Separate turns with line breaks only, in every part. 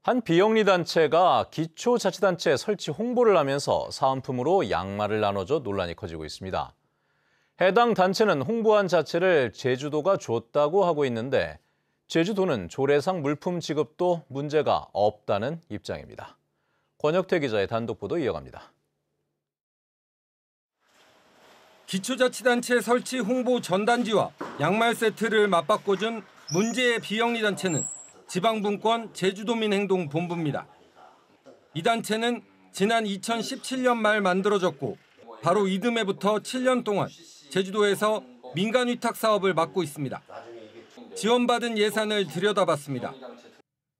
한 비영리 단체가 기초자치단체 설치 홍보를 하면서 사은품으로 양말을 나눠줘 논란이 커지고 있습니다. 해당 단체는 홍보한 자체를 제주도가 줬다고 하고 있는데 제주도는 조례상 물품 지급도 문제가 없다는 입장입니다. 권혁태 기자의 단독 보도 이어갑니다.
기초자치단체 설치 홍보 전단지와 양말 세트를 맞바꿔준 문제의 비영리 단체는 지방분권 제주도민행동본부입니다. 이 단체는 지난 2017년 말 만들어졌고 바로 이듬해부터 7년 동안 제주도에서 민간 위탁 사업을 맡고 있습니다. 지원받은 예산을 들여다봤습니다.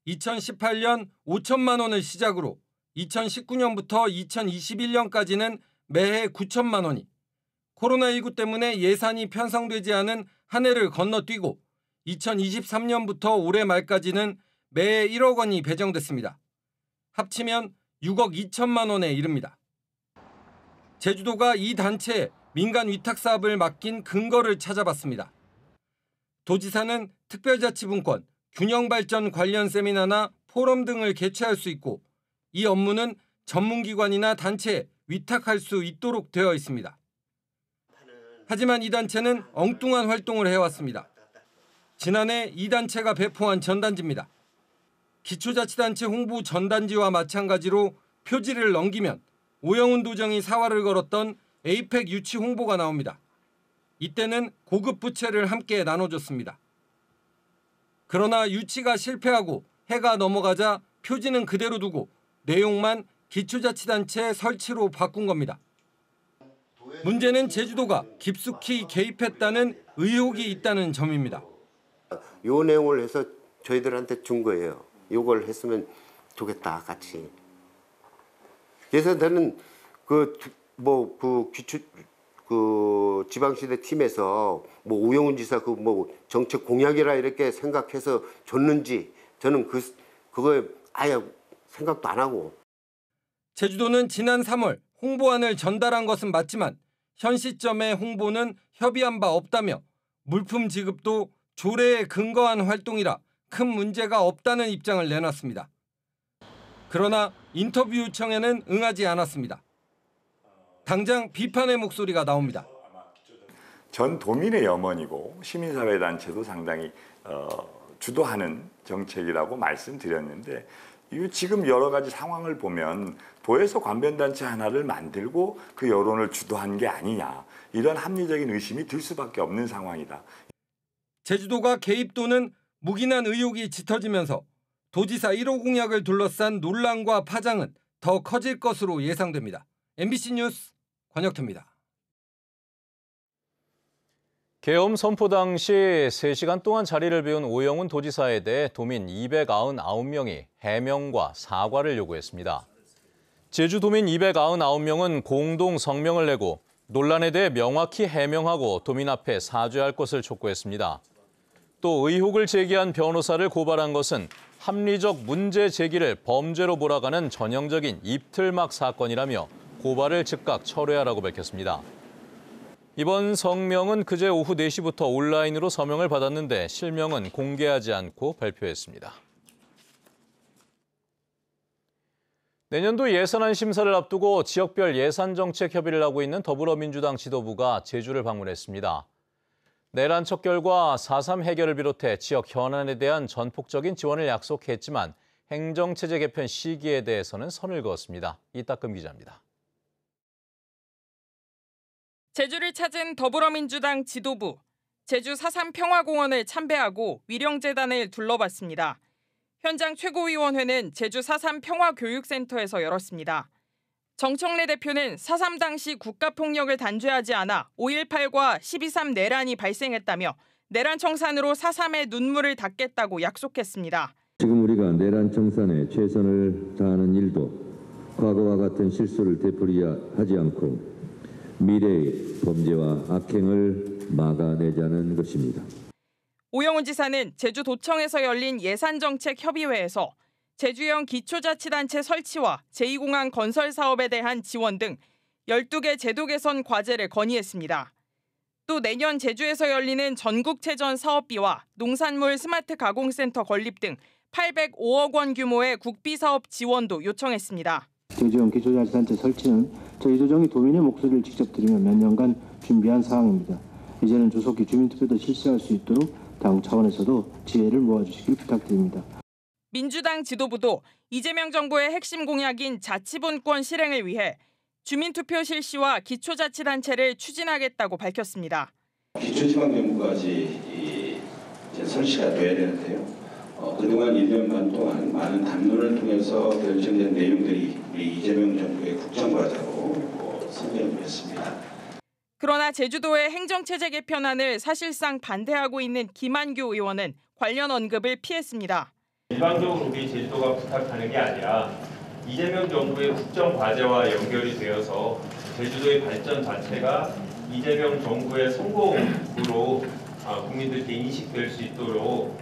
2018년 5천만 원을 시작으로 2019년부터 2021년까지는 매해 9천만 원이, 코로나19 때문에 예산이 편성되지 않은 한 해를 건너뛰고 2023년부터 올해 말까지는 매해 1억 원이 배정됐습니다. 합치면 6억 2천만 원에 이릅니다. 제주도가 이 단체에 민간 위탁 사업을 맡긴 근거를 찾아봤습니다. 도지사는 특별자치분권, 균형발전 관련 세미나나 포럼 등을 개최할 수 있고 이 업무는 전문기관이나 단체에 위탁할 수 있도록 되어 있습니다. 하지만 이 단체는 엉뚱한 활동을 해왔습니다. 지난해 이 단체가 배포한 전단지입니다. 기초자치단체 홍보 전단지와 마찬가지로 표지를 넘기면 오영훈 도정이 사활을 걸었던 에이펙 유치 홍보가 나옵니다. 이때는 고급 부채를 함께 나눠줬습니다. 그러나 유치가 실패하고 해가 넘어가자 표지는 그대로 두고 내용만 기초자치단체 설치로 바꾼 겁니다. 문제는 제주도가 깊숙이 개입했다는 의혹이 있다는 점입니다.
요 내용을 해서 저희들한테 준 거예요. 요걸 했으면 좋겠다 같이. 그래서 저는 지방시대 팀에서 우영훈 지사 정책 공약이라 이렇게 생각해서 줬는지 저는 그거에 아예 생각도 안 하고.
제주도는 지난 3월 홍보안을 전달한 것은 맞지만 현 시점에 홍보는 협의한 바 없다며 물품 지급도 조례에 근거한 활동이라 큰 문제가 없다는 입장을 내놨습니다. 그러나 인터뷰 요청에는 응하지 않았습니다. 당장 비판의 목소리가 나옵니다.
전 도민의 염원이고 시민사회단체도 상당히 주도하는 정책이라고 말씀드렸는데 지금 여러 가지 상황을 보면 도에서 관변단체 하나를 만들고 그 여론을 주도한 게 아니냐, 이런 합리적인 의심이 들 수밖에 없는 상황이다.
제주도가 개입도는 묵인한 의혹이 짙어지면서 도지사 1호 공약을 둘러싼 논란과 파장은 더 커질 것으로 예상됩니다. MBC 뉴스 권혁태입니다.
계엄 선포 당시 3시간 동안 자리를 비운 오영훈 도지사에 대해 도민 299명이 해명과 사과를 요구했습니다. 제주도민 299명은 공동 성명을 내고 논란에 대해 명확히 해명하고 도민 앞에 사죄할 것을 촉구했습니다. 또 의혹을 제기한 변호사를 고발한 것은 합리적 문제 제기를 범죄로 몰아가는 전형적인 입틀막 사건이라며 고발을 즉각 철회하라고 밝혔습니다. 이번 성명은 그제 오후 4시부터 온라인으로 서명을 받았는데 실명은 공개하지 않고 발표했습니다. 내년도 예산안 심사를 앞두고 지역별 예산정책 협의를 하고 있는 더불어민주당 지도부가 제주를 방문했습니다. 내란 척결과 4.3 해결을 비롯해 지역 현안에 대한 전폭적인 지원을 약속했지만 행정체제 개편 시기에 대해서는 선을 그었습니다. 이따금 기자입니다.
제주를 찾은 더불어민주당 지도부, 제주 4.3 평화공원을 참배하고 위령재단을 둘러봤습니다. 현장 최고위원회는 제주 4.3 평화교육센터에서 열었습니다. 정청래 대표는 4.3 당시 국가폭력을 단죄하지 않아 5.18과 12.3 내란이 발생했다며 내란 청산으로 4.3의 눈물을 닦겠다고 약속했습니다.
지금 우리가 내란 청산에 최선을 다하는 일도 과거와 같은 실수를 되풀이하지 않고 미래의 범죄와 악행을 막아내자는 것입니다.
오영훈 지사는 제주도청에서 열린 예산정책협의회에서 제주형 기초자치단체 설치와 제2공항 건설 사업에 대한 지원 등 12개 제도 개선 과제를 건의했습니다. 또 내년 제주에서 열리는 전국체전 사업비와 농산물 스마트 가공센터 건립 등 805억 원 규모의 국비사업 지원도 요청했습니다.
제주형 기초자치단체 설치는 제주도정이 도민의 목소리를 직접 들으며 몇 년간 준비한 사항입니다. 이제는 조속히 주민투표도 실시할 수 있도록 당 차원에서도 지혜를 모아주시길 부탁드립니다.
민주당 지도부도 이재명 정부의 핵심 공약인 자치분권 실행을 위해 주민투표 실시와 기초자치단체를 추진하겠다고 밝혔습니다.
기초지방정부까지 이제 설치가 돼야 되는데요. 그동안 1년 반 동안 많은 담론을 통해서 결정된 내용들이 우리 이재명 정부의 국정과제로 선정됐습니다.
그러나 제주도의 행정체제 개편안을 사실상 반대하고 있는 김한규 의원은 관련 언급을 피했습니다.
일반적으로 우리 제주도가 부탁하는 게 아니라 이재명 정부의 국정과제와 연결이 되어서 제주도의 발전 자체가 이재명 정부의 성공으로 국민들께 인식될 수 있도록.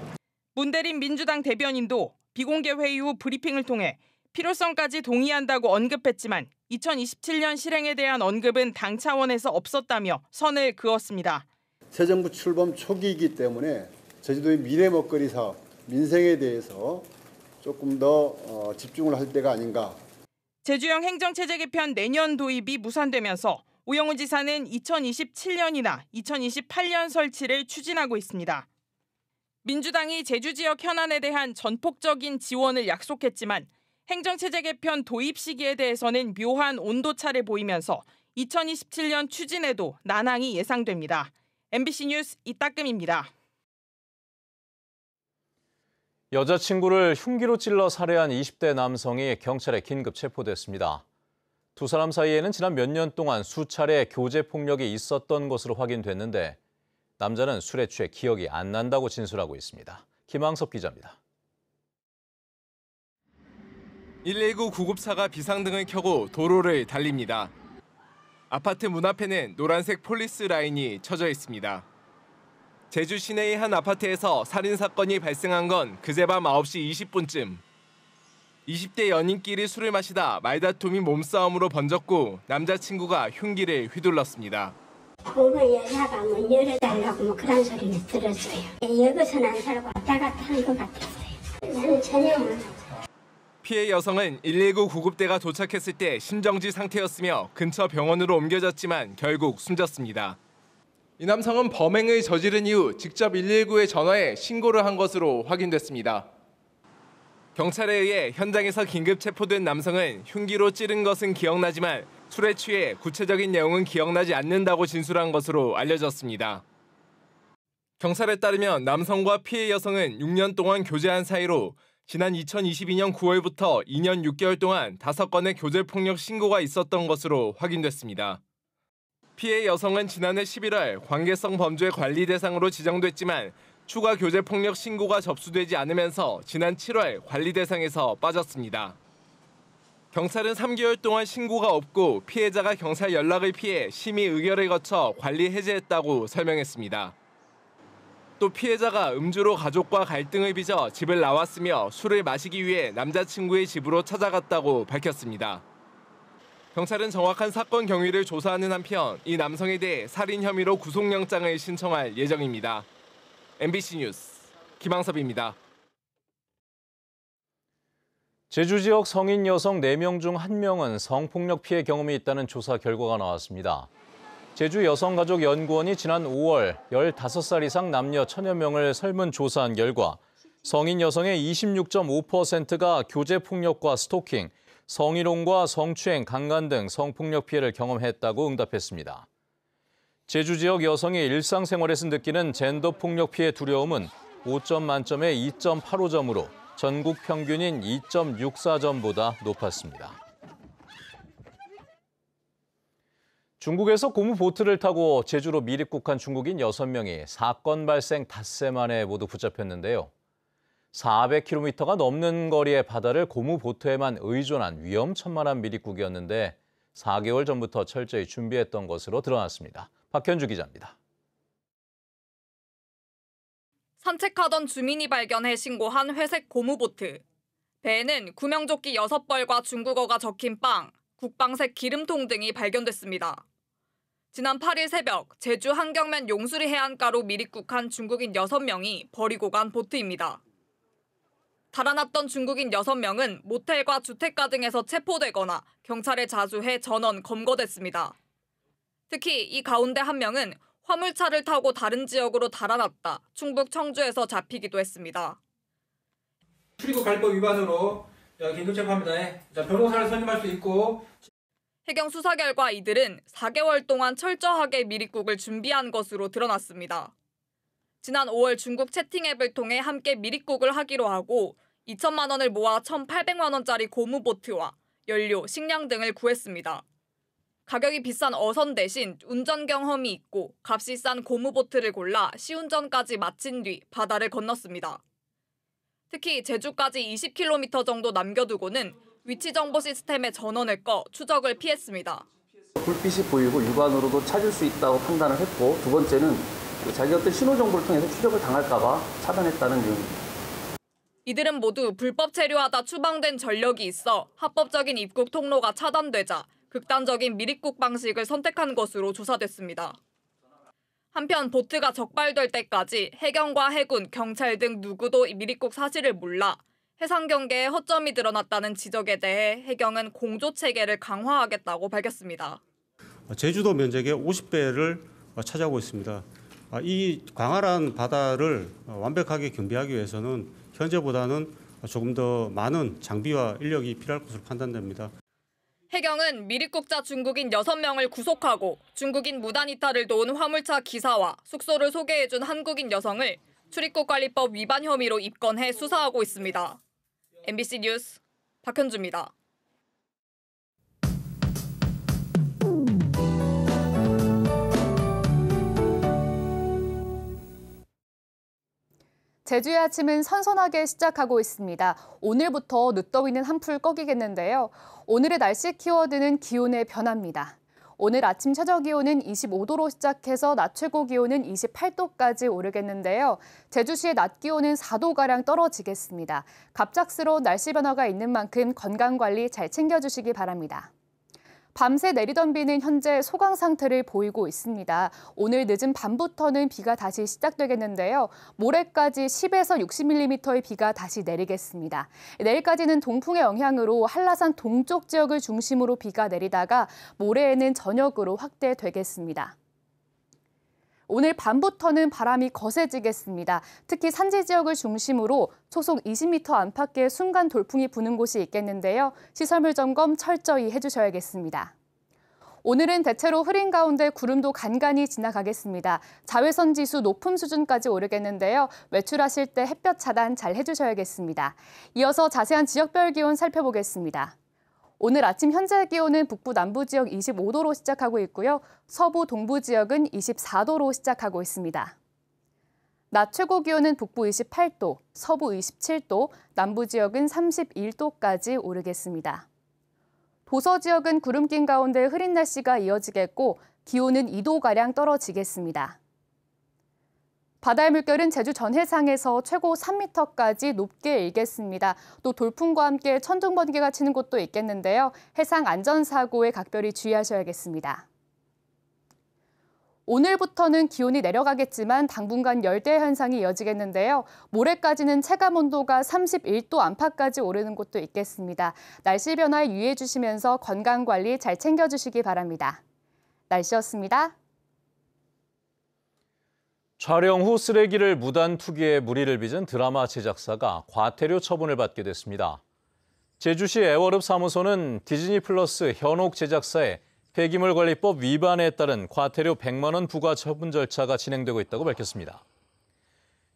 문대림 민주당 대변인도 비공개 회의 후 브리핑을 통해 필요성까지 동의한다고 언급했지만 2027년 실행에 대한 언급은 당 차원에서 없었다며 선을 그었습니다.
새 정부 출범 초기이기 때문에 제주도의 미래 먹거리 사업, 민생에 대해서 조금 더 집중을 할 때가 아닌가.
제주형 행정체제 개편 내년 도입이 무산되면서 우영우 지사는 2027년이나 2028년 설치를 추진하고 있습니다. 민주당이 제주 지역 현안에 대한 전폭적인 지원을 약속했지만 행정체제 개편 도입 시기에 대해서는 묘한 온도차를 보이면서 2027년 추진에도 난항이 예상됩니다. MBC 뉴스 이따금입니다.
여자친구를 흉기로 찔러 살해한 20대 남성이 경찰에 긴급 체포됐습니다. 두 사람 사이에는 지난 몇 년 동안 수차례 교제 폭력이 있었던 것으로 확인됐는데 남자는 술에 취해 기억이 안 난다고 진술하고 있습니다. 김항섭 기자입니다.
119 구급차가 비상등을 켜고 도로를 달립니다. 아파트 문 앞에는 노란색 폴리스 라인이 쳐져 있습니다. 제주 시내의 한 아파트에서 살인 사건이 발생한 건 그제밤 9시 20분쯤. 20대 연인끼리 술을 마시다 말다툼이 몸싸움으로 번졌고 남자친구가 흉기를 휘둘렀습니다.
오늘 여자가 문 열어달라고 그런 소리는 들었어요. 여기서는 안 살고 왔다 갔다 하는 것 같았어요. 나는 전혀 몰랐어요.
피해 여성은 119 구급대가 도착했을 때 심정지 상태였으며 근처 병원으로 옮겨졌지만 결국 숨졌습니다. 이 남성은 범행을 저지른 이후 직접 119에 전화해 신고를 한 것으로 확인됐습니다. 경찰에 의해 현장에서 긴급 체포된 남성은 흉기로 찌른 것은 기억나지만 술에 취해 구체적인 내용은 기억나지 않는다고 진술한 것으로 알려졌습니다. 경찰에 따르면 남성과 피해 여성은 6년 동안 교제한 사이로 지난 2022년 9월부터 2년 6개월 동안 5건의 교제폭력 신고가 있었던 것으로 확인됐습니다. 피해 여성은 지난해 11월 관계성 범죄 관리 대상으로 지정됐지만 추가 교제폭력 신고가 접수되지 않으면서 지난 7월 관리 대상에서 빠졌습니다. 경찰은 3개월 동안 신고가 없고 피해자가 경찰 연락을 피해 심의 의결을 거쳐 관리 해제했다고 설명했습니다. 또 피해자가 음주로 가족과 갈등을 빚어 집을 나왔으며 술을 마시기 위해 남자친구의 집으로 찾아갔다고 밝혔습니다. 경찰은 정확한 사건 경위를 조사하는 한편 이 남성에 대해 살인 혐의로 구속영장을 신청할 예정입니다. MBC 뉴스 김항섭입니다.
제주 지역 성인 여성 4명 중 1명은 성폭력 피해 경험이 있다는 조사 결과가 나왔습니다. 제주 여성가족연구원이 지난 5월 15살 이상 남녀 1000여 명을 설문조사한 결과 성인 여성의 26.5%가 교제폭력과 스토킹, 성희롱과 성추행, 강간 등 성폭력 피해를 경험했다고 응답했습니다. 제주 지역 여성이 일상생활에서 느끼는 젠더 폭력 피해 두려움은 5점 만점에 2.85점으로 전국 평균인 2.64점보다 높았습니다. 중국에서 고무 보트를 타고 제주로 미입국한 중국인 6명이 사건 발생 닷새 만에 모두 붙잡혔는데요. 400km가 넘는 거리의 바다를 고무 보트에만 의존한 위험천만한 미입국이었는데 4개월 전부터 철저히 준비했던 것으로 드러났습니다. 박현주 기자입니다.
산책하던 주민이 발견해 신고한 회색 고무보트. 배에는 구명조끼 6벌과 중국어가 적힌 빵, 국방색 기름통 등이 발견됐습니다. 지난 8일 새벽 제주 한경면 용수리 해안가로 미입국한 중국인 6명이 버리고 간 보트입니다. 달아났던 중국인 6명은 모텔과 주택가 등에서 체포되거나 경찰에 자수해 전원 검거됐습니다. 특히 이 가운데 1명은 화물차를 타고 다른 지역으로 달아났다 충북 청주에서 잡히기도 했습니다.
출입국관리법 위반으로 긴급 체포합니다. 변호사를 선임할 수 있고.
해경 수사 결과 이들은 4개월 동안 철저하게 미립국을 준비한 것으로 드러났습니다. 지난 5월 중국 채팅 앱을 통해 함께 미립국을 하기로 하고 2천만 원을 모아 1,800만 원짜리 고무보트와 연료, 식량 등을 구했습니다. 가격이 비싼 어선 대신 운전 경험이 있고 값이 싼 고무보트를 골라 시운전까지 마친 뒤 바다를 건넜습니다. 특히 제주까지 20km 정도 남겨두고는 위치 정보 시스템의 전원을 꺼 추적을 피했습니다.
불빛이 보이고 육안으로도 찾을 수 있다고 판단을 했고, 두 번째는 자기 어떤 신호 정보를 통해서 추적을 당할까 봐 차단했다는 내용입니다.
이들은 모두 불법 체류하다 추방된 전력이 있어 합법적인 입국 통로가 차단되자 극단적인 미립국 방식을 선택한 것으로 조사됐습니다. 한편 보트가 적발될 때까지 해경과 해군, 경찰 등 누구도 미립국 사실을 몰라 해상 경계에 허점이 드러났다는 지적에 대해 해경은 공조 체계를 강화하겠다고 밝혔습니다.
제주도 면적의 50배를 차지하고 있습니다. 이 광활한 바다를 완벽하게 경비하기 위해서는 현재보다는 조금 더 많은 장비와 인력이 필요할 것으로 판단됩니다.
해경은 미립국자 중국인 6명을 구속하고 중국인 무단 이탈을 도운 화물차 기사와 숙소를 소개해준 한국인 여성을 출입국관리법 위반 혐의로 입건해 수사하고 있습니다. MBC 뉴스 박현주입니다.
제주의 아침은 선선하게 시작하고 있습니다. 오늘부터 늦더위는 한풀 꺾이겠는데요. 오늘의 날씨 키워드는 기온의 변화입니다. 오늘 아침 최저 기온은 25도로 시작해서 낮 최고 기온은 28도까지 오르겠는데요. 제주시의 낮 기온은 4도가량 떨어지겠습니다. 갑작스러운 날씨 변화가 있는 만큼 건강관리 잘 챙겨주시기 바랍니다. 밤새 내리던 비는 현재 소강 상태를 보이고 있습니다. 오늘 늦은 밤부터는 비가 다시 시작되겠는데요. 모레까지 10에서 60mm의 비가 다시 내리겠습니다. 내일까지는 동풍의 영향으로 한라산 동쪽 지역을 중심으로 비가 내리다가 모레에는 저녁으로 확대되겠습니다. 오늘 밤부터는 바람이 거세지겠습니다. 특히 산지 지역을 중심으로 초속 20m 안팎의 순간 돌풍이 부는 곳이 있겠는데요. 시설물 점검 철저히 해주셔야겠습니다. 오늘은 대체로 흐린 가운데 구름도 간간히 지나가겠습니다. 자외선 지수 높음 수준까지 오르겠는데요. 외출하실 때 햇볕 차단 잘 해주셔야겠습니다. 이어서 자세한 지역별 기온 살펴보겠습니다. 오늘 아침 현재 기온은 북부 남부 지역 25도로 시작하고 있고요. 서부 동부 지역은 24도로 시작하고 있습니다. 낮 최고 기온은 북부 28도, 서부 27도, 남부 지역은 31도까지 오르겠습니다. 도서 지역은 구름 낀 가운데 흐린 날씨가 이어지겠고 기온은 2도가량 떨어지겠습니다. 바다의 물결은 제주 전해상에서 최고 3m까지 높게 일겠습니다. 또 돌풍과 함께 천둥 번개가 치는 곳도 있겠는데요. 해상 안전사고에 각별히 주의하셔야겠습니다. 오늘부터는 기온이 내려가겠지만 당분간 열대 현상이 이어지겠는데요. 모레까지는 체감 온도가 31도 안팎까지 오르는 곳도 있겠습니다. 날씨 변화에 유의해 주시면서 건강관리 잘 챙겨주시기 바랍니다. 날씨였습니다.
촬영 후 쓰레기를 무단 투기해 물의를 빚은 드라마 제작사가 과태료 처분을 받게 됐습니다. 제주시 애월읍 사무소는 디즈니 플러스 현옥 제작사의 폐기물관리법 위반에 따른 과태료 100만 원 부과 처분 절차가 진행되고 있다고 밝혔습니다.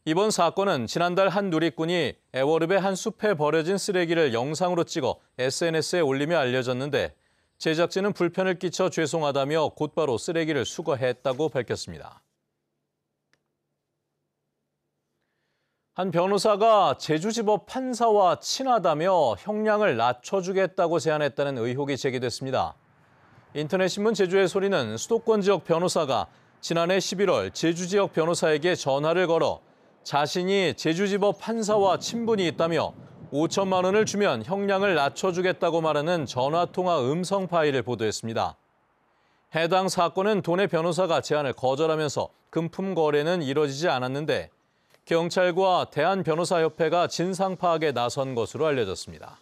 이번 사건은 지난달 한 누리꾼이 애월읍의 한 숲에 버려진 쓰레기를 영상으로 찍어 SNS에 올리며 알려졌는데 제작진은 불편을 끼쳐 죄송하다며 곧바로 쓰레기를 수거했다고 밝혔습니다. 한 변호사가 제주지법 판사와 친하다며 형량을 낮춰주겠다고 제안했다는 의혹이 제기됐습니다. 인터넷신문 제주의 소리는 수도권 지역 변호사가 지난해 11월 제주 지역 변호사에게 전화를 걸어 자신이 제주지법 판사와 친분이 있다며 5천만 원을 주면 형량을 낮춰주겠다고 말하는 전화통화 음성 파일을 보도했습니다. 해당 사건은 도내 변호사가 제안을 거절하면서 금품 거래는 이뤄지지 않았는데 경찰과 대한변호사협회가 진상 파악에 나선 것으로 알려졌습니다.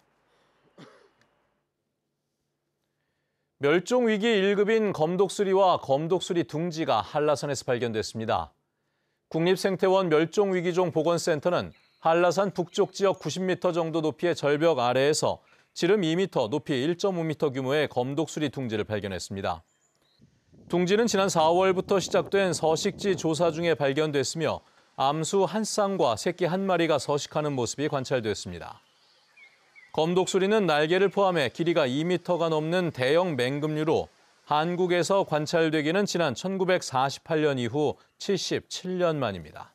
멸종위기 1급인 검독수리와 검독수리 둥지가 한라산에서 발견됐습니다. 국립생태원 멸종위기종 보건센터는 한라산 북쪽 지역 90m 정도 높이의 절벽 아래에서 지름 2m, 높이 1.5m 규모의 검독수리 둥지를 발견했습니다. 둥지는 지난 4월부터 시작된 서식지 조사 중에 발견됐으며 암수 한 쌍과 새끼 한 마리가 서식하는 모습이 관찰됐습니다. 검독수리는 날개를 포함해 길이가 2m가 넘는 대형 맹금류로 한국에서 관찰되기는 지난 1948년 이후 77년 만입니다.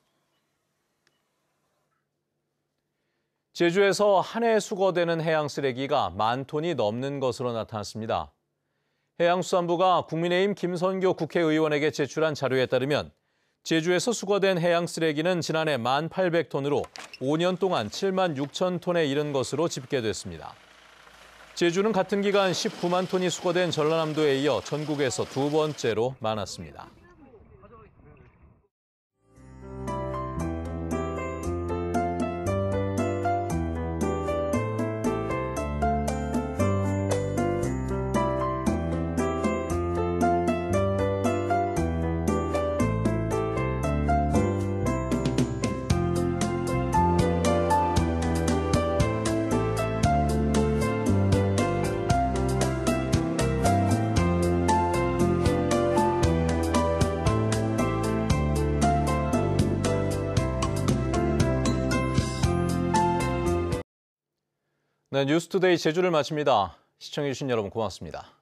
제주에서 한 해 수거되는 해양 쓰레기가 10,000톤이 넘는 것으로 나타났습니다. 해양수산부가 국민의힘 김선교 국회의원에게 제출한 자료에 따르면 제주에서 수거된 해양 쓰레기는 지난해 1,800톤으로 5년 동안 76,000톤에 이른 것으로 집계됐습니다. 제주는 같은 기간 19만 톤이 수거된 전라남도에 이어 전국에서 두 번째로 많았습니다. 네, 뉴스투데이 제주를 마칩니다. 시청해주신 여러분 고맙습니다.